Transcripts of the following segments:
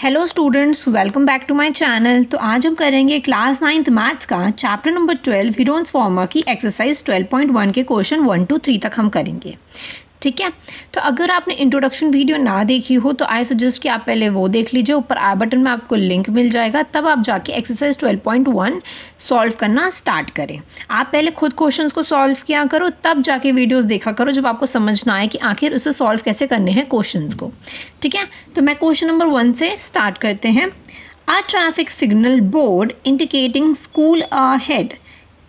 Hello students, welcome back to my channel. तो आज हम करेंगे क्लास 9th मैथ्स का चैप्टर नंबर 12 हीरोन्स फॉर्मूला की एक्सरसाइज 12.1 के क्वेश्चन 1 to 3 तक हम करेंगे। ठीक है, तो अगर आपने इंट्रोडक्शन वीडियो ना देखी हो तो आई सजेस्ट कि आप पहले वो देख लीजिए। ऊपर आई बटन में आपको लिंक मिल जाएगा, तब आप जाके एक्सरसाइज 12.1 सॉल्व करना स्टार्ट करें। आप पहले खुद क्वेश्चंस को सॉल्व किया करो, तब जाके वीडियोस देखा करो जब आपको समझ ना आए कि आखिर उसे सॉल्व कैसे करने हैं क्वेश्चंस को। ठीक है, तो मैं क्वेश्चन नंबर 1 से स्टार्ट करते हैं। A traffic signal board indicating school ahead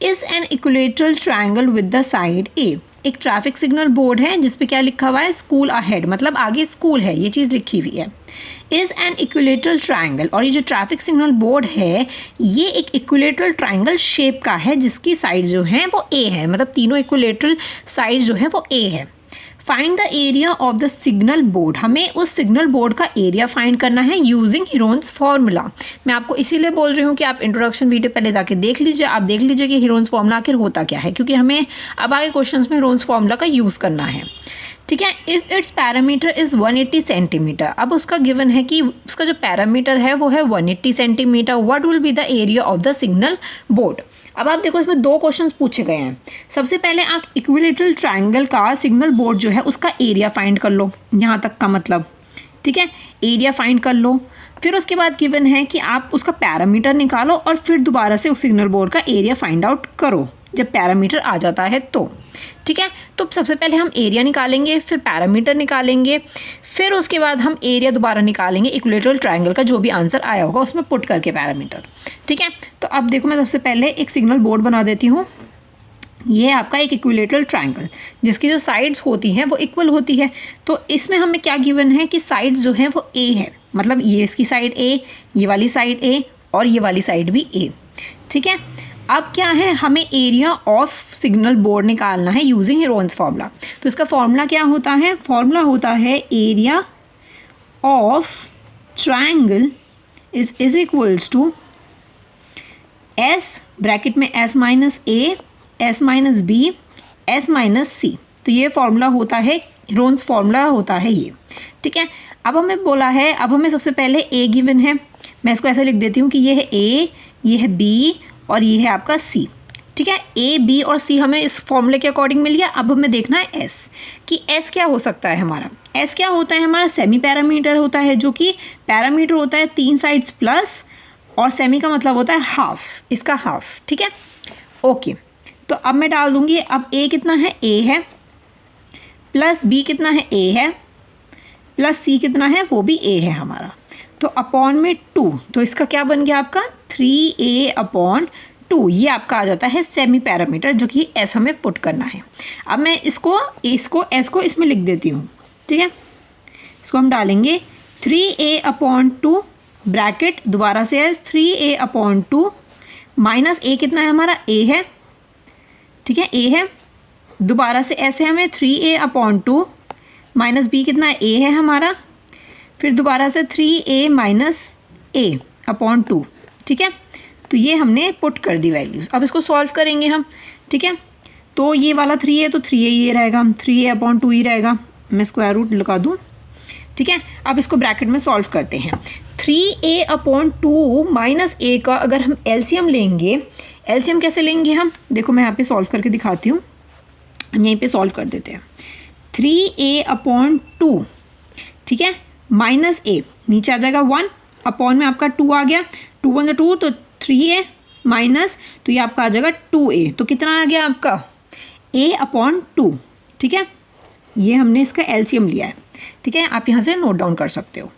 is an equilateral triangle with the side a. एक ट्रैफिक सिग्नल बोर्ड है जिसपे क्या लिखा हुआ है, स्कूल अहेड, मतलब आगे स्कूल है, ये चीज़ लिखी हुई है। इज एन इक्विलेटरल ट्रायंगल, और ये जो ट्रैफिक सिग्नल बोर्ड है ये एक इक्विलेटरल ट्रायंगल शेप का है जिसकी साइड जो है वो ए है, मतलब तीनों इक्विलेटरल साइड जो है वो ए है। Find the area of the signal board, हमें उस सिग्नल बोर्ड का एरिया फाइंड करना है यूजिंग हीरोन्स फार्मूला। मैं आपको इसीलिए बोल रही हूँ कि आप इंट्रोडक्शन वीडियो पहले जाके देख लीजिए, आप देख लीजिए कि हीरोन्स फार्मूला आखिर होता क्या है, क्योंकि हमें अब आगे क्वेश्चंस में हीरोन्स फार्मूला का यूज़ करना है। ठीक है, if it's parameter is 180 centimetre, अब उसका गिवन है कि उसका जो पैरामीटर है वो है 180 centimetre. What will be the area of the signal board. अब आप देखो इसमें दो क्वेश्चंस पूछे गए हैं। सबसे पहले आप इक्विलेटरल ट्रायंगल का सिग्नल बोर्ड जो है उसका एरिया फाइंड कर लो, यहाँ तक का मतलब। ठीक है, एरिया फाइंड कर लो। फिर उसके बाद गिवन है कि आप उसका पैरामीटर निकालो और फिर दोबारा से उस सिग्नल बोर्ड का एरिया फाइंड आउट करो जब पैरामीटर आ जाता है तो। ठीक है, तो सबसे पहले हम एरिया निकालेंगे, फिर पैरामीटर निकालेंगे, फिर उसके बाद हम एरिया दोबारा निकालेंगे इक्विलेटरल ट्रायंगल का, जो भी आंसर आया होगा उसमें पुट करके पैरामीटर। ठीक है, तो अब देखो मैं सबसे पहले एक सिग्नल बोर्ड बना देती हूँ। ये है आपका एक इक्विलेटरल ट्रायंगल जिसकी जो साइड्स होती हैं वो इक्वल होती है। तो इसमें हमें क्या गिवन है कि साइड्स जो है वो ए है, मतलब ये इसकी साइड ए, ये वाली साइड ए और ये वाली साइड भी ए। ठीक है, अब क्या है, हमें एरिया ऑफ सिग्नल बोर्ड निकालना है यूजिंग हीरोन्स फार्मूला। तो इसका फॉर्मूला क्या होता है, फॉर्मूला होता है area of triangle is equals to s, bracket में s minus a, s minus b, s minus c. तो ये फॉर्मूला होता है, हीरोन्स फार्मूला होता है ये। ठीक है, अब हमें बोला है, अब हमें सबसे पहले ए गिवन है, मैं इसको ऐसे लिख देती हूँ कि ये है ए, ये है बी और ये है आपका सी। ठीक है, ए बी और सी हमें इस फॉर्मूले के अकॉर्डिंग मिल गया। अब हमें देखना है एस, कि एस क्या हो सकता है हमारा। एस क्या होता है हमारा, सेमी पैरामीटर होता है, जो कि पैरामीटर होता है 3 साइड्स प्लस, और सेमी का मतलब होता है हाफ, इसका हाफ। ठीक है, ओके, तो अब मैं डाल दूंगी, अब ए कितना है, ए है, प्लस बी कितना है, ए है, प्लस सी कितना है, वो भी ए है हमारा। तो अपॉन में 2, तो इसका क्या बन गया आपका 3a/2। ये आपका आ जाता है सेमी पैरामीटर, जो कि एस हमें पुट करना है। अब मैं इसको एस को इसमें लिख देती हूँ। ठीक है, इसको हम डालेंगे 3a/2 ब्रैकेट, दोबारा से एस 3a/2 माइनस ए कितना है हमारा, ए है। ठीक है, ए है, दोबारा से एस है हमें 3a/2 माइनस बी कितना है, ए है हमारा, फिर दोबारा से 3a माइनस a/2। ठीक है, तो ये हमने पुट कर दी वैल्यूज़। अब इसको सॉल्व करेंगे हम। ठीक है, तो ये वाला 3a तो 3a ये रहेगा, 3a/2 ही रहेगा, मैं स्क्वायर रूट लगा दूँ। ठीक है, अब इसको ब्रैकेट में सॉल्व करते हैं। 3a/2 माइनस a का अगर हम एलसीएम लेंगे, एलसीएम कैसे लेंगे हम, देखो मैं यहाँ पे सॉल्व करके दिखाती हूँ। हम यहीं पे सॉल्व कर देते हैं। 3a/2, ठीक है, माइनस ए, नीचे आ जाएगा 1, अपॉन में आपका 2 आ गया, 2 1 2 तो 3a माइनस, तो ये आपका आ जाएगा 2a, तो कितना आ गया आपका a/2। ठीक है, ये हमने इसका एलसीएम लिया है। ठीक है, आप यहाँ से नोट डाउन कर सकते हो।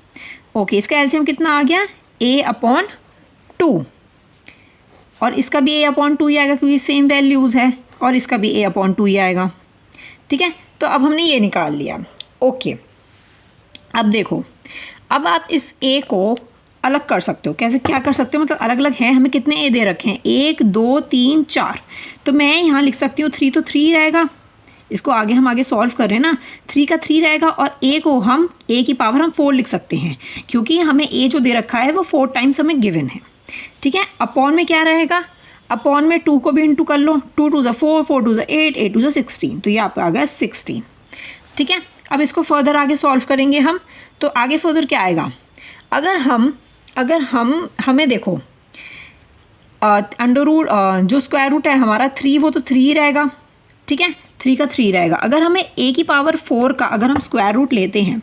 ओके, इसका एलसीएम कितना आ गया, a/2, और इसका भी a/2 ही आएगा क्योंकि सेम वैल्यूज़ है, और इसका भी a/2 ही आएगा। ठीक है, तो अब हमने ये निकाल लिया। ओके, अब देखो, अब आप इस a को अलग कर सकते हो। कैसे, क्या कर सकते हो, मतलब अलग अलग हैं, हमें कितने a दे रखे हैं, 1 2 3 4, तो मैं यहाँ लिख सकती हूँ 3 तो 3 रहेगा। इसको आगे हम सॉल्व कर रहे हैं ना, 3 का 3 रहेगा, और a को हम a की पावर हम 4 लिख सकते हैं, क्योंकि हमें a जो दे रखा है वो 4 टाइम्स हमें गिवन है। ठीक है, अपॉन में क्या रहेगा, अपॉन में 2 को भी इंटू कर लो, 2 2 4, 4 2 8, 8 2 16, तो ये आपका आ गया 16। ठीक है, अब इसको फर्दर आगे सॉल्व करेंगे हम, तो आगे फर्दर क्या आएगा, अगर हमें देखो अंडर रूट जो स्क्वायर रूट है हमारा 3 वो तो 3 ही रहेगा, ठीक है, 3 का 3 रहेगा। अगर हमें a की पावर 4 का अगर हम स्क्वायर रूट लेते हैं,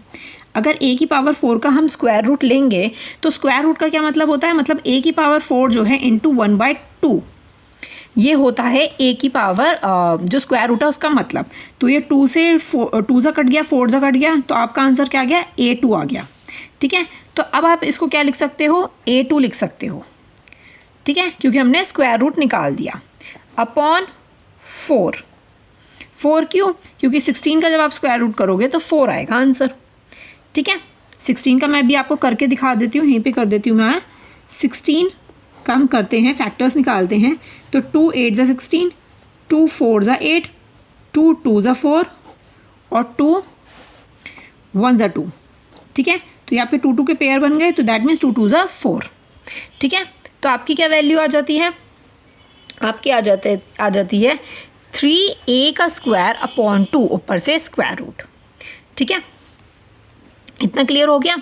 अगर a की पावर 4 का हम स्क्वायर रूट लेंगे तो स्क्वायर रूट का क्या मतलब होता है, मतलब a की पावर 4 जो है इंटू 1/2 ये होता है a की पावर जो स्क्वायर रूट है उसका मतलब। तो ये 2 से 2 सा कट गया, 4 सा कट गया, तो आपका आंसर क्या आ गया, a2 आ गया, ठीक है। तो अब आप इसको क्या लिख सकते हो, a2 लिख सकते हो, ठीक है, क्योंकि हमने स्क्वायर रूट निकाल दिया अपॉन 4 क्यों, क्योंकि 16 का जब आप स्क्वायर रूट करोगे तो 4 आएगा आंसर, ठीक है। 16 का मैं भी आपको करके दिखा देती हूँ, यहीं पे कर देती हूँ मैं। 16 का हम करते हैं, फैक्टर्स निकालते हैं, तो 2 8 ज़ा 16, 2 4 ज़ा 8, 2 2 ज़ा 4 और 2 1 ज़ा 2, ठीक है। तो यहाँ पे 2 2 के पेयर बन गए, तो दैट मीन्स 2 2 ज़ा 4, ठीक है। तो आपकी क्या वैल्यू आ जाती है, आपकी आ जाती है 3a का स्क्वायर अपॉन 2 ऊपर से स्क्वायर रूट, ठीक है। इतना क्लियर हो गया,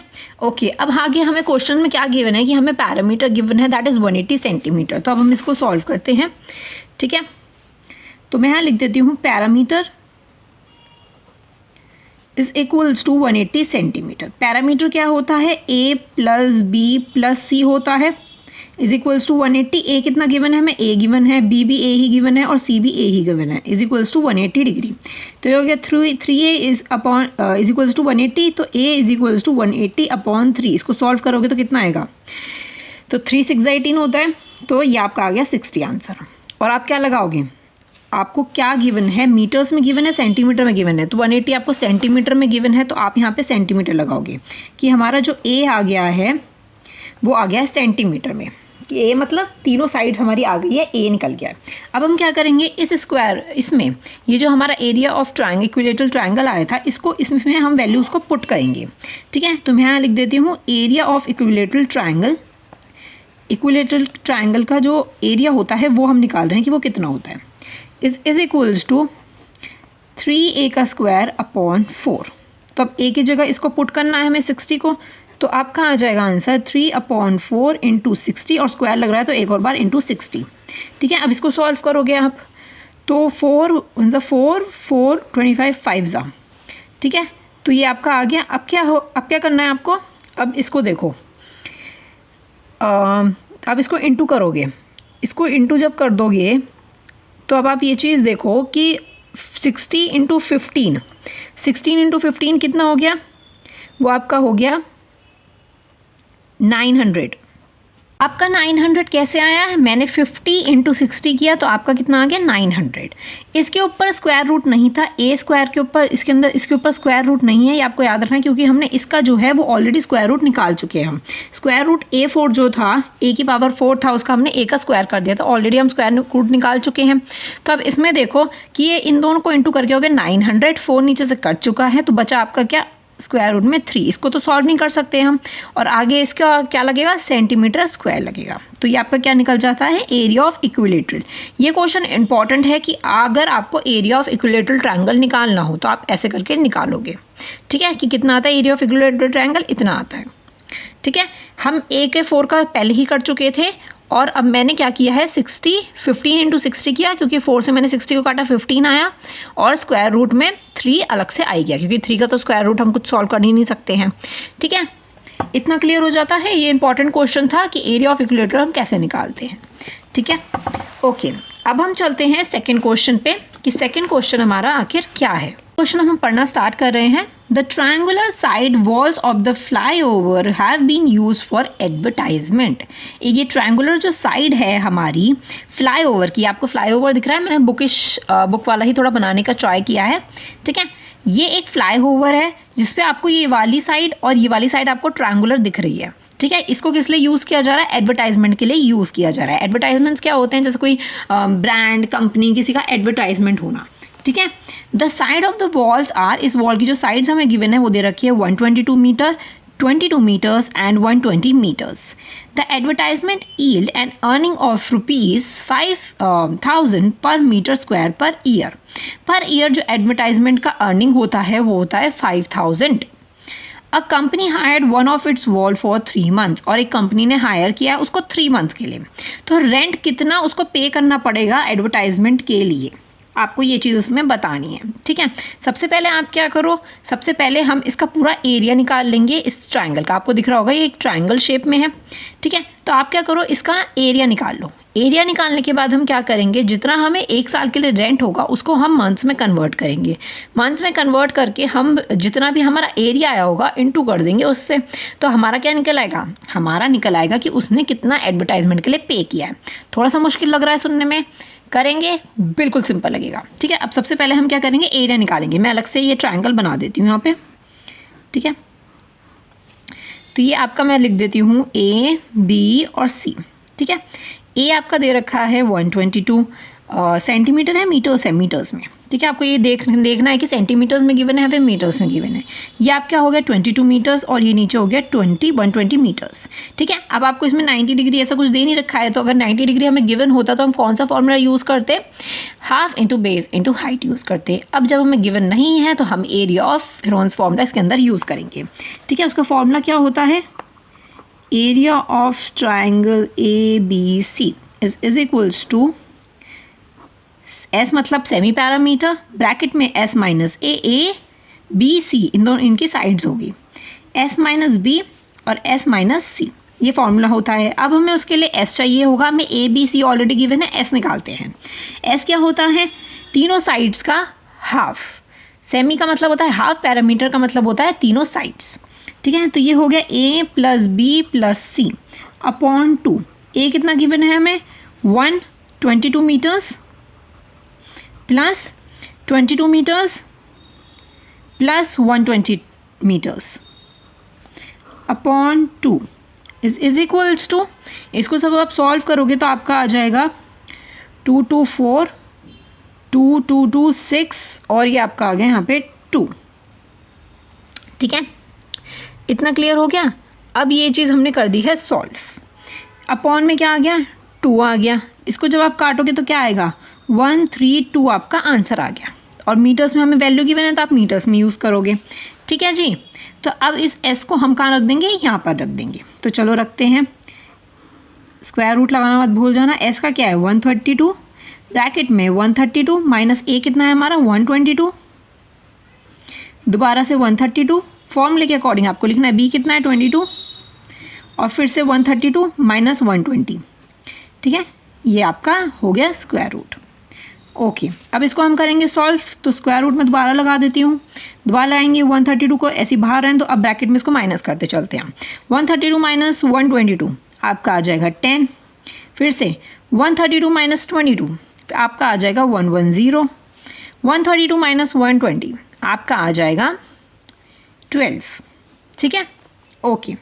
ओके। अब आगे हमें क्वेश्चन में क्या गिवन है कि हमें पैरामीटर गिवन है दैट इज़ 180 सेंटीमीटर। तो अब हम इसको सॉल्व करते हैं, ठीक है। तो मैं यहाँ लिख देती हूँ parameter is equals to 180 centimetre. Parameter क्या होता है, a plus B plus C होता है, इज इक्वल्स टू 180। a कितना गिवन है, हमें a गिवन है, b भी a ही गिवन है और c भी a ही गिवन है, इज इक्वल्स टू 180 डिग्री। तो ये हो गया 3a is upon is equals to 180, तो a is equals to 180 upon 3। इसको सॉल्व करोगे तो कितना आएगा, तो 3 6 18 होता है, तो ये आपका आ गया 60 आंसर। और आप क्या लगाओगे, आपको क्या गिवन है, मीटर्स में गिवन है, सेंटीमीटर में गिवन है, तो 180 आपको सेंटीमीटर में गिवन है, तो आप यहाँ पे सेंटीमीटर लगाओगे कि हमारा जो a आ गया है वो आ गया है सेंटीमीटर में, कि a मतलब तीनों साइड्स हमारी आ गई है, a निकल गया है। अब हम क्या करेंगे, इस स्क्वायर इसमें ये जो हमारा area of triangle equilateral triangle आया था इसको इसमें हम वैल्यूज़ को पुट करेंगे, ठीक है। तो मैं यहाँ लिख देती हूँ area of equilateral triangle. Equilateral triangle का जो एरिया होता है वो हम निकाल रहे हैं कि वो कितना होता है, इज इक्वल्स टू 3a का स्क्वायर अपॉन 4। तो अब a की जगह इसको पुट करना है हमें 60 को, तो आपका आ जाएगा आंसर 3/4 इंटू 60 और स्क्वायर लग रहा है तो एक और बार इंटू 60, ठीक है। अब इसको सॉल्व करोगे आप तो 4 1 ज़ा 4 4 25 5 ज़ा, ठीक है। तो ये आपका आ गया। अब क्या करना है आपको, अब इसको देखो, अब इसको इंटू करोगे, इसको इंटू जब कर दोगे तो अब आप ये चीज़ देखो कि 60 इंटू 15, 16 इंटू 15 कितना हो गया, वो आपका हो गया 900। आपका 900 कैसे आया है, मैंने 50 इंटू 60 किया तो आपका कितना आ गया 900। इसके ऊपर स्क्वायर रूट नहीं था, a स्क्वायर के ऊपर इसके ऊपर स्क्वायर रूट नहीं है, ये आपको याद रखना है, क्योंकि हमने इसका जो है वो ऑलरेडी स्क्वायर रूट निकाल चुके हैं हम। स्क्वायर रूट a4 जो था, a की पावर 4 था, उसका हमने a का स्क्वायर कर दिया था, ऑलरेडी हम स्क्वायर रूट निकाल चुके हैं। तो अब इसमें देखो कि ये इन दोनों को इंटू करके हो गया 900, 4 नीचे से कट चुका है, तो बचा आपका क्या, स्क्वायर रूट में 3। इसको तो सॉल्व नहीं कर सकते हम, और आगे इसका क्या लगेगा, सेंटीमीटर स्क्वायर लगेगा। तो ये आपका क्या निकल जाता है, एरिया ऑफ इक्विलेटरल। ये क्वेश्चन इंपॉर्टेंट है कि अगर आपको एरिया ऑफ इक्विलेटरल ट्रायंगल निकालना हो तो आप ऐसे करके निकालोगे, ठीक है, कि कितना आता है एरिया ऑफ इक्विलेटरल ट्रायंगल, इतना आता है, ठीक है। हम a के 4 का पहले ही कर चुके थे, और अब मैंने क्या किया है 15 इंटू 60 किया, क्योंकि 4 से मैंने 60 को काटा 15 आया, और स्क्वायर रूट में 3 अलग से आई गया, क्योंकि 3 का तो स्क्वायर रूट हम कुछ सॉल्व कर ही नहीं सकते हैं, ठीक है। इतना क्लियर हो जाता है। ये इंपॉर्टेंट क्वेश्चन था कि एरिया ऑफ इक्विलेटरल हम कैसे निकालते हैं, ठीक है, ओके। अब हम चलते हैं सेकेंड क्वेश्चन पे कि सेकेंड क्वेश्चन हमारा आखिर क्या है। क्वेश्चन हम पढ़ना स्टार्ट कर रहे हैं। The triangular side walls of the flyover have been used for advertisement. ये ट्रायंगुलर जो साइड है हमारी फ्लाईओवर की, आपको फ्लाईओवर दिख रहा है, मैंने बुक वाला ही थोड़ा बनाने का ट्राई किया है, ठीक है। ये एक फ्लाईओवर है जिसपे आपको ये वाली साइड और ये वाली साइड आपको ट्रायंगुलर दिख रही है, ठीक है। इसको किस लिए यूज़ किया जा रहा है, एडवर्टाइजमेंट के लिए यूज़ किया जा रहा है। एडवर्टाइजमेंट्स क्या होते हैं, जैसे कोई ब्रांड, कंपनी, किसी का एडवर्टाइजमेंट होना, ठीक है। The side of the walls are, इस वॉल की जो साइड्स हमें गिवन है वो दे रखी है 122 metre, 22 meters and 120 meters. The advertisement yield an earning of ₹5,000 per meter square per year. Per year जो advertisement का earning होता है वो होता है 5,000. A company hired one of its wall for 3 months, और एक कंपनी ने हायर किया उसको 3 मंथ्स के लिए, तो रेंट कितना उसको पे करना पड़ेगा एडवर्टाइजमेंट के लिए, आपको ये चीज़ इसमें बतानी है। ठीक है, सबसे पहले आप क्या करो, सबसे पहले हम इसका पूरा एरिया निकाल लेंगे इस ट्राइंगल का। आपको दिख रहा होगा ये एक ट्राइंगल शेप में है। ठीक है, तो आप क्या करो, इसका एरिया निकाल लो। एरिया निकालने के बाद हम क्या करेंगे, जितना हमें 1 साल के लिए रेंट होगा उसको हम मंथ्स में कन्वर्ट करेंगे। मंथ्स में कन्वर्ट करके हम जितना भी हमारा एरिया आया होगा इनटू कर देंगे उससे, तो हमारा क्या निकल आएगा, हमारा निकल आएगा कि उसने कितना एडवर्टाइजमेंट के लिए पे किया है। थोड़ा सा मुश्किल लग रहा है सुनने में, करेंगे बिल्कुल सिंपल लगेगा। ठीक है, अब सबसे पहले हम क्या करेंगे, एरिया निकालेंगे। मैं अलग से ये ट्राइंगल बना देती हूँ यहाँ पे। ठीक है, तो ये आपका मैं लिख देती हूँ A, B और C। ठीक है, ए आपका दे रखा है 122 सेंटीमीटर है, मीटर्स है, मीटर्स में। ठीक है, आपको ये देखना है कि सेंटीमीटर्स में गिवन है या फिर मीटर्स में गिवन है। ये आप क्या हो गया 22 मीटर्स, और ये नीचे हो गया 120 मीटर्स। ठीक है, अब आपको इसमें 90 डिग्री ऐसा कुछ दे नहीं रखा है, तो अगर 90 डिग्री हमें गिवन होता तो हम कौन सा फॉर्मूला यूज़ करते, half into base into height use करते। अब जब हमें गिवन नहीं है तो हम एरिया ऑफ हेरोन्स फॉर्मूला इसके अंदर यूज़ करेंगे। ठीक है, उसका फॉर्मूला क्या होता है, area of triangle ABC is equals to S मतलब सेमी पैरामीटर, ब्रैकेट में S minus A B C, इन दोनों इनकी साइड्स होगी, S माइनस B और S माइनस C, ये फॉर्मूला होता है। अब हमें उसके लिए S चाहिए होगा, हमें A B C already given है, S निकालते हैं। S क्या होता है, तीनों साइड्स का हाफ, सेमी का मतलब होता है हाफ, पैरामीटर का मतलब होता है तीनों साइड्स। ठीक है, तो ये हो गया A plus B plus C upon 2। A कितना गिवन है हमें, 122 metres plus 22 metres plus 120 metres upon 2 is equals to, इसको सब आप सॉल्व करोगे तो आपका आ जाएगा 2 2 4 2 2 2 6, और ये आपका आ गया यहाँ पे 2। ठीक है, इतना क्लियर हो गया। अब ये चीज़ हमने कर दी है सॉल्व। अपॉन में क्या आ गया, 2 आ गया। इसको जब आप काटोगे तो क्या आएगा, 132 आपका आंसर आ गया, और मीटर्स में हमें वैल्यू गिवन है तो आप मीटर्स में यूज़ करोगे। ठीक है जी, तो अब इस S को हम कहाँ रख देंगे, यहाँ पर रख देंगे। तो चलो रखते हैं, स्क्वायर रूट लगाना मत भूल जाना। S का क्या है 132, ब्रैकेट में 132 माइनस A कितना है हमारा 122, दोबारा से 132, फॉर्मूले के अकॉर्डिंग आपको लिखना है B कितना है 22, और फिर से 132 माइनस 120। ठीक है, ये आपका हो गया स्क्वायर रूट। ओके, अब इसको हम करेंगे सॉल्व, तो स्क्वायर रूट में दोबारा लगा देती हूँ। दोबारा लगाएंगे 132 को ऐसे बाहर रहें, तो अब ब्रैकेट में इसको माइनस करते चलते हैं। 132 माइनस 122 आपका आ जाएगा 10, फिर से 132 माइनस 22 आपका आ जाएगा 110, 132 माइनस 120 आपका आ जाएगा 12। ठीक है, ओके,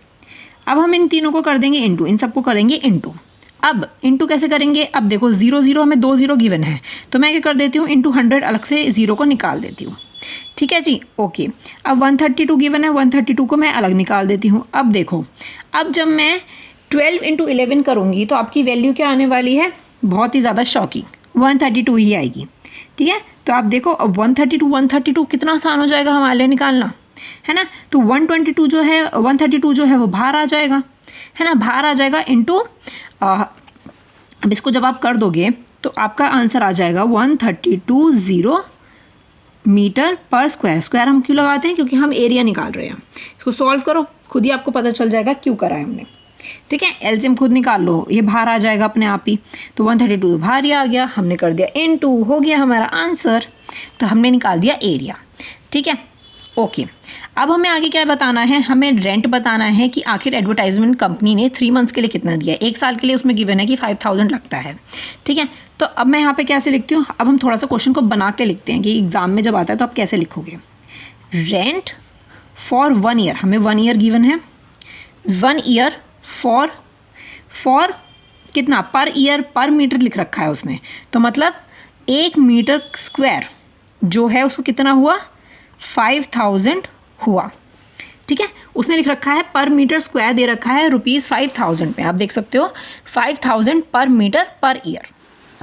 अब हम इन तीनों को कर देंगे इंटू, इन सबको करेंगे इंटू। अब इंटू कैसे करेंगे, अब देखो 0 0 हमें 2 0 गिवन है, तो मैं क्या कर देती हूँ इंटू 100, अलग से 0 को निकाल देती हूँ। ठीक है जी, ओके। अब 132 गिवन है, 132 को मैं अलग निकाल देती हूँ। अब देखो, अब जब मैं 12 इंटू 11 करूँगी तो आपकी वैल्यू क्या आने वाली है, बहुत ही ज़्यादा शॉकिंग, 132 ही आएगी। ठीक है, तो आप देखो अब 132 कितना आसान हो जाएगा हमारे लिए निकालना, है ना। तो 122 जो है 132 जो है वो बाहर आ जाएगा, है ना, बाहर आ जाएगा इंटू, अब इसको जब आप कर दोगे तो आपका आंसर आ जाएगा 132 मीटर पर स्क्वायर। स्क्वायर हम क्यों लगाते हैं, क्योंकि हम एरिया निकाल रहे हैं। इसको सॉल्व करो, खुद ही आपको पता चल जाएगा क्यों करा है हमने। ठीक है, एलसीएम खुद निकाल लो, ये बाहर आ जाएगा अपने आप ही। तो 132 बाहर ही आ गया, हमने कर दिया इनटू, हो गया हमारा आंसर। तो हमने निकाल दिया एरिया। ठीक है, ओके। अब हमें आगे क्या बताना है, हमें रेंट बताना है कि आखिर एडवर्टाइजमेंट कंपनी ने 3 मंथ्स के लिए कितना दिया है। 1 साल के लिए उसमें गिवन है कि 5000 लगता है। ठीक है, तो अब मैं यहाँ पे कैसे लिखती हूँ, अब हम थोड़ा सा क्वेश्चन को बना के लिखते हैं कि एग्जाम में जब आता है तो आप कैसे लिखोगे। रेंट फॉर 1 ईयर, हमें 1 ईयर गिवन है, 1 ईयर फॉर कितना, पर ईयर पर मीटर लिख रखा है उसने, तो मतलब 1 मीटर स्क्वायर जो है उसको कितना हुआ 5000 हुआ। ठीक है, उसने लिख रखा है पर मीटर स्क्वायर दे रखा है ₹5000 पे, आप देख सकते हो 5000 पर मीटर पर ईयर।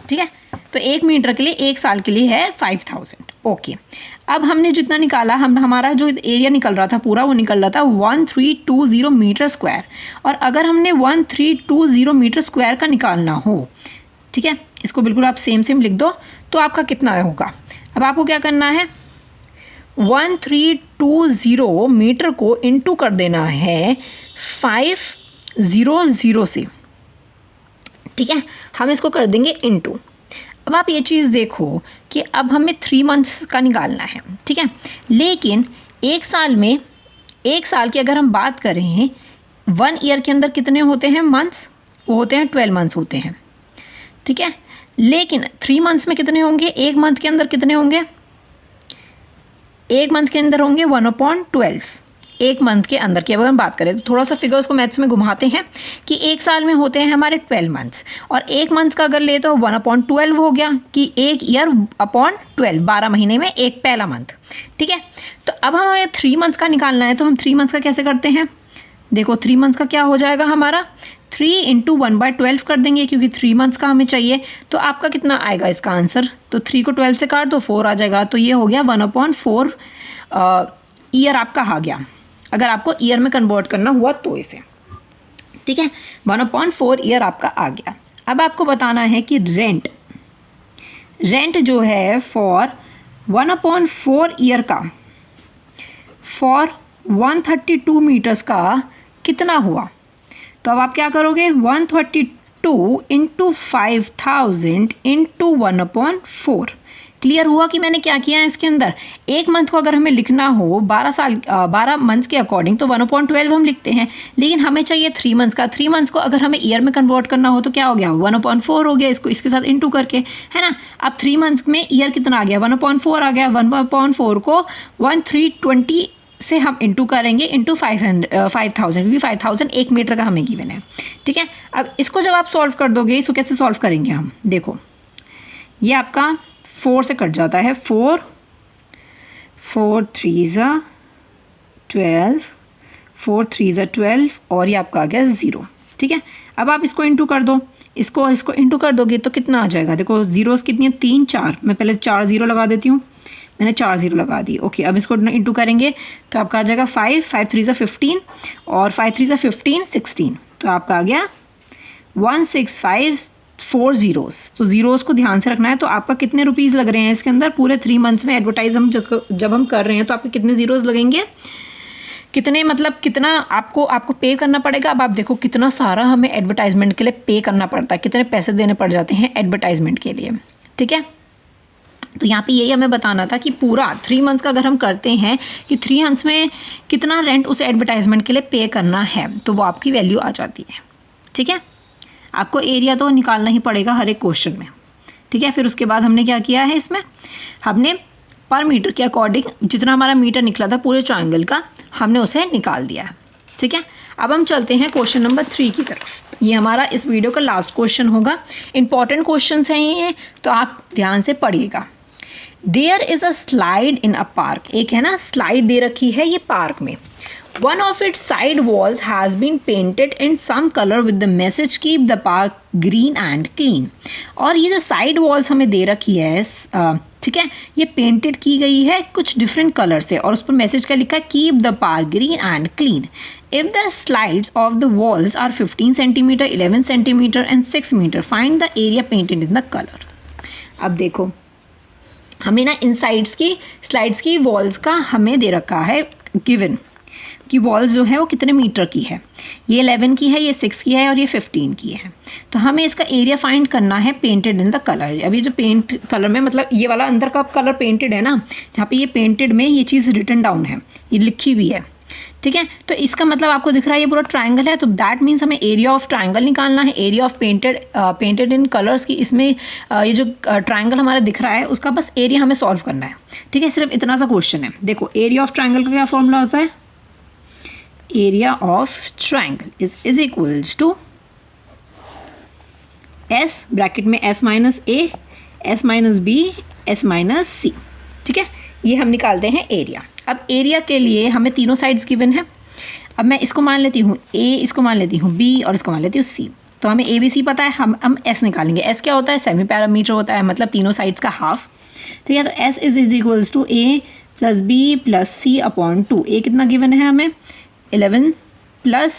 ठीक है, तो 1 मीटर के लिए 1 साल के लिए है 5000। ओके अब हमने जितना निकाला हमारा जो एरिया निकल रहा था पूरा वो निकल रहा था 1320 मीटर स्क्वायर। और अगर हमने 1320 मीटर स्क्वायर का निकालना हो, ठीक है, इसको बिल्कुल आप सेम लिख दो, तो आपका कितना होगा। अब आपको क्या करना है, 1320 मीटर को इंटू कर देना है 500 से, ठीक है, हम इसको कर देंगे इंटू। अब आप ये चीज़ देखो कि अब हमें 3 मंथ्स का निकालना है, ठीक है, लेकिन एक साल की अगर हम बात करें 1 ईयर के अंदर कितने होते हैं मंथ्स, वो होते हैं 12 मंथ्स होते हैं, ठीक है, लेकिन 3 मंथ्स में कितने होंगे, एक मंथ के अंदर कितने होंगे, एक मंथ के अंदर होंगे 1/12। एक मंथ के अंदर की अगर हम बात करें तो थोड़ा सा फिगर्स को मैथ्स में घुमाते हैं कि एक साल में होते हैं हमारे 12 मंथ्स, और एक मंथ का अगर ले तो 1/12 हो गया कि एक ईयर अपॉन 12, 12 महीने में एक पहला मंथ, ठीक है। तो अब हमें 3 मंथ्स का निकालना है, तो हम 3 मंथ्स का कैसे करते हैं, देखो 3 मंथ्स का क्या हो जाएगा हमारा, 3 × 1/12 कर देंगे क्योंकि 3 मंथ्स का हमें चाहिए। तो आपका कितना आएगा इसका आंसर, तो 3 को 12 से काट दो 4 आ जाएगा, तो ये हो गया 1/4 ईयर आपका आ गया, अगर आपको ईयर में कन्वर्ट करना हुआ तो इसे, ठीक है, 1/4 ईयर आपका आ गया। अब आपको बताना है कि रेंट जो है फॉर 1/4 ईयर का फॉर 132 मीटर्स का कितना हुआ। तो अब आप क्या करोगे, 132 × 5000 × 1/4। क्लियर हुआ कि मैंने क्या किया है इसके अंदर। एक मंथ को अगर हमें लिखना हो 12 मंथ्स के अकॉर्डिंग तो 1/12 हम लिखते हैं, लेकिन हमें चाहिए 3 मंथ्स का। 3 मंथ्स को अगर हमें ईयर में कन्वर्ट करना हो तो क्या हो गया, 1/4 हो गया, इसको इसके साथ इंटू करके, है ना। अब 3 मंथ्स में ईयर कितना आ गया, 1/4 आ गया। 1/4 को 1320 से हम इंटू करेंगे इंटू 5000, क्योंकि 5000 1 मीटर का हमें गिवन है, ठीक है। अब इसको जब आप सॉल्व कर दोगे, इसको कैसे सॉल्व करेंगे हम, देखो ये आपका 4 से कट जाता है, 4 3 12, 4 3 12 और ये आपका आ गया 0, ठीक है। अब आप इसको इंटू कर दो, इसको इंटू कर दोगे तो कितना आ जाएगा, देखो जीरोस कितनी है, 3 4, मैं पहले 4 0 लगा देती हूँ, मैंने 4 0 लगा दी। ओके, अब इसको इंटू करेंगे तो आपका आ जाएगा 5 3 15 और 5 3 15 16, तो आपका आ गया 16540 जीरोस। तो जीरोस को ध्यान से रखना है। तो आपका कितने रुपीज़ लग रहे हैं इसके अंदर, पूरे 3 मंथ्स में एडवर्टाइज हम जब हम कर रहे हैं तो आपके कितने जीरोस लगेंगे, कितने मतलब कितना आपको पे करना पड़ेगा। अब आप देखो कितना सारा हमें एडवर्टाइजमेंट के लिए पे करना पड़ता है, कितने पैसे देने पड़ जाते हैं एडवर्टाइजमेंट के लिए, ठीक है। तो यहाँ पे यही हमें बताना था कि पूरा 3 मंथ्स का अगर हम करते हैं कि 3 मंथ्स में कितना रेंट उस एडवर्टाइजमेंट के लिए पे करना है, तो वो आपकी वैल्यू आ जाती है, ठीक है। आपको एरिया तो निकालना ही पड़ेगा हर एक क्वेश्चन में, ठीक है। फिर उसके बाद हमने क्या किया है, इसमें हमने पर मीटर के अकॉर्डिंग जितना हमारा मीटर निकला था पूरे ट्रायंगल का, हमने उसे निकाल दिया है, ठीक है। अब हम चलते हैं क्वेश्चन नंबर 3 की तरफ। ये हमारा इस वीडियो का लास्ट क्वेश्चन होगा। इंपॉर्टेंट क्वेश्चन हैं ये, तो आप ध्यान से पढ़िएगा। There is a slide in a park, एक है ना स्लाइड दे रखी है ये पार्क में। One of its side walls has been painted in some color with the message keep the park green and clean। और ये जो साइड वॉल्स हमें दे रखी है, ठीक है, ये पेंटेड की गई है कुछ डिफरेंट कलर से और उस पर मैसेज क्या लिखा है, keep the park green and clean. If the slides of the walls are 15 centimetre, 11 centimetre and 6 metre, find the area painted in the colour. अब देखो हमें ना इन स्लाइड्स की वॉल्स का हमें दे रखा है गिवन कि वॉल्स जो है वो कितने मीटर की है, ये 11 की है, ये 6 की है और ये 15 की है। तो हमें इसका एरिया फाइंड करना है पेंटेड इन द कलर। अभी जो पेंट कलर में मतलब ये वाला अंदर का कलर पेंटेड है ना, जहाँ पे ये पेंटेड में ये चीज़ रिटन डाउन है, ये लिखी हुई है, ठीक है। तो इसका मतलब आपको दिख रहा है ये पूरा ट्राइंगल है, तो दैट मीन्स हमें एरिया ऑफ ट्राइंगल निकालना है, area of painted in colours की। इसमें ये जो ट्राइंगल हमारा दिख रहा है उसका बस एरिया हमें सॉल्व करना है, ठीक है। सिर्फ इतना सा क्वेश्चन है। देखो एरिया ऑफ ट्राइंगल का क्या फॉर्मूला होता है, area of triangle is equals to s bracket में s minus a, s minus b, s minus c, ठीक है। ये हम निकालते हैं एरिया। अब एरिया के लिए हमें तीनों साइड्स गिवन है। अब मैं इसको मान लेती हूँ ए, इसको मान लेती हूँ बी और इसको मान लेती हूँ सी। तो हमें ए बी सी पता है, हम एस निकालेंगे। एस क्या होता है, सेमी पैरामीटर होता है, मतलब तीनों साइड्स का हाफ, ठीक है। तो S is equals to A plus B plus C upon 2। A कितना गिवन है हमें 11 प्लस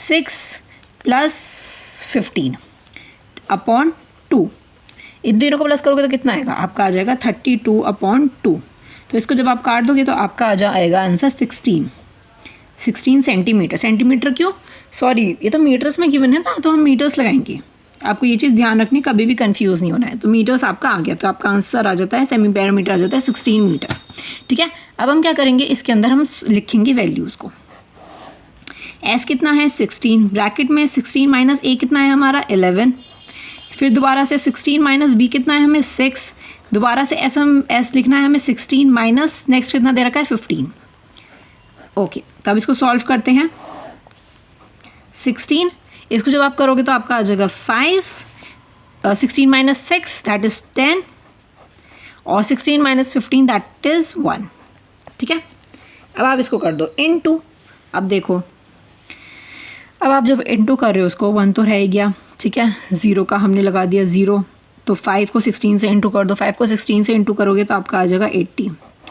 6 प्लस 15 अपॉन 2। इन दोनों को प्लस करोगे तो कितना आएगा आपका, आ जाएगा 32 अपॉन 2। तो इसको जब आप काट दोगे तो आपका आ जाएगा आंसर 16 सेंटीमीटर। सेंटीमीटर क्यों, सॉरी ये तो मीटर्स में गिवन है ना, तो हम मीटर्स लगाएंगे। आपको ये चीज़ ध्यान रखनी, कभी भी कंफ्यूज नहीं होना है। तो मीटर्स आपका आ गया, तो आपका आंसर आ जाता है, सेमी पैरामीटर आ जाता है 16 मीटर। ठीक है। अब हम क्या करेंगे, इसके अंदर हम लिखेंगे वैल्यूज़ को। S कितना है 16, ब्रैकेट में 16 माइनस A कितना है हमारा 11, फिर दोबारा से 16 माइनस B कितना है हमें 6, दोबारा से S लिखना है हमें 16 माइनस नेक्स्ट कितना दे रखा है 15। ओके, तब इसको सॉल्व करते हैं। 16 इसको जब आप करोगे तो आपका आ जाएगा 5, 16 माइनस 6 दैट इज़ 10 और 16 माइनस 15 दैट इज़ 1। ठीक है। अब आप इसको कर दो इनटू। अब देखो, अब आप जब इनटू कर रहे हो उसको 1 तो रह ही गया। ठीक है, 0 का हमने लगा दिया 0, तो 5 को 16 से इंटू कर दो। 5 को 16 से इंटू करोगे तो आपका आ जाएगा 80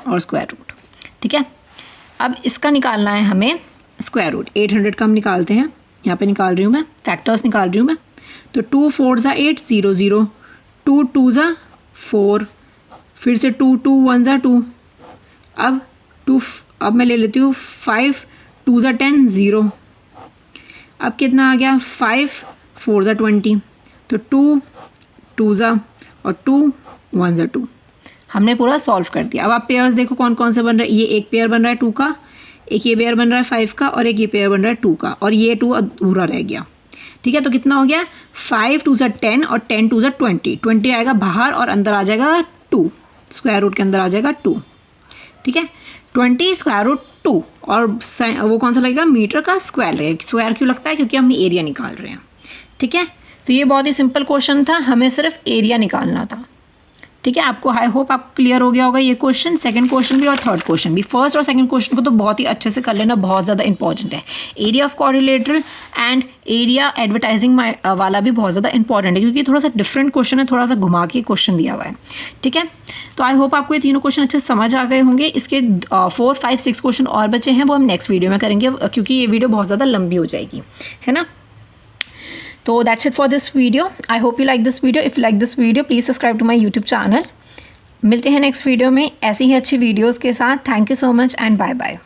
और स्क्वायर रूट। ठीक है। अब इसका निकालना है हमें स्क्वायर रूट। 800 का हम निकालते हैं, यहाँ पे निकाल रही हूँ मैं, फैक्टर्स निकाल रही हूँ मैं। तो 2 4 ज़ा 8 0 0, 2 2 ज़ा 4, फिर से 2 2 1 ज़ा 2, अब मैं ले लेती हूँ 5 2 ज़ा 10 0। अब कितना आ गया 5 4 ज़ा 20, तो 2 2 ज़ा और 2 1 ज़ा 2। हमने पूरा सॉल्व कर दिया। अब आप पेयर्स देखो कौन कौन से बन रहे हैं। ये एक पेयर बन रहा है 2 का, एक ये पेयर बन रहा है 5 का, और एक ये पेयर बन रहा है 2 का, और ये 2 अधूरा रह गया। ठीक है। तो कितना हो गया 5 2 ज़ा 10 और 10 2 ज़ा 20। 20 आएगा बाहर और अंदर आ जाएगा 2, स्क्वायर रूट के अंदर आ जाएगा 2। ठीक है। 20 स्क्वायर रूट 2 और वो कौन सा लगेगा, मीटर का स्क्वायर लगेगा। स्क्वायर क्यों लगता है, क्योंकि हम एरिया निकाल रहे हैं। ठीक है। तो ये बहुत ही सिंपल क्वेश्चन था, हमें सिर्फ एरिया निकालना था। ठीक है। आपको आई होप आपको क्लियर हो गया होगा ये क्वेश्चन, सेकंड क्वेश्चन भी और थर्ड क्वेश्चन भी। फर्स्ट और सेकंड क्वेश्चन को तो बहुत ही अच्छे से कर लेना, बहुत ज़्यादा इंपॉर्टेंट है। Area of quadrilateral and area advertising वाला भी बहुत ज़्यादा इंपॉर्टेंट है, क्योंकि थोड़ा सा डिफरेंट क्वेश्चन है, थोड़ा सा घुमा के क्वेश्चन दिया हुआ है। ठीक है। तो आई होप आपको ये तीनों क्वेश्चन अच्छे से समझ आ गए होंगे। इसके 4 5 6 क्वेश्चन और बचे हैं, वो हम नेक्स्ट वीडियो में करेंगे, क्योंकि ये वीडियो बहुत ज़्यादा लंबी हो जाएगी, है ना। तो that's it for this video. I hope you like this video. If you like this video please subscribe to my YouTube channel. मिलते हैं नेक्स्ट वीडियो में ऐसी ही अच्छी वीडियोज़ के साथ। Thank you so much and bye bye.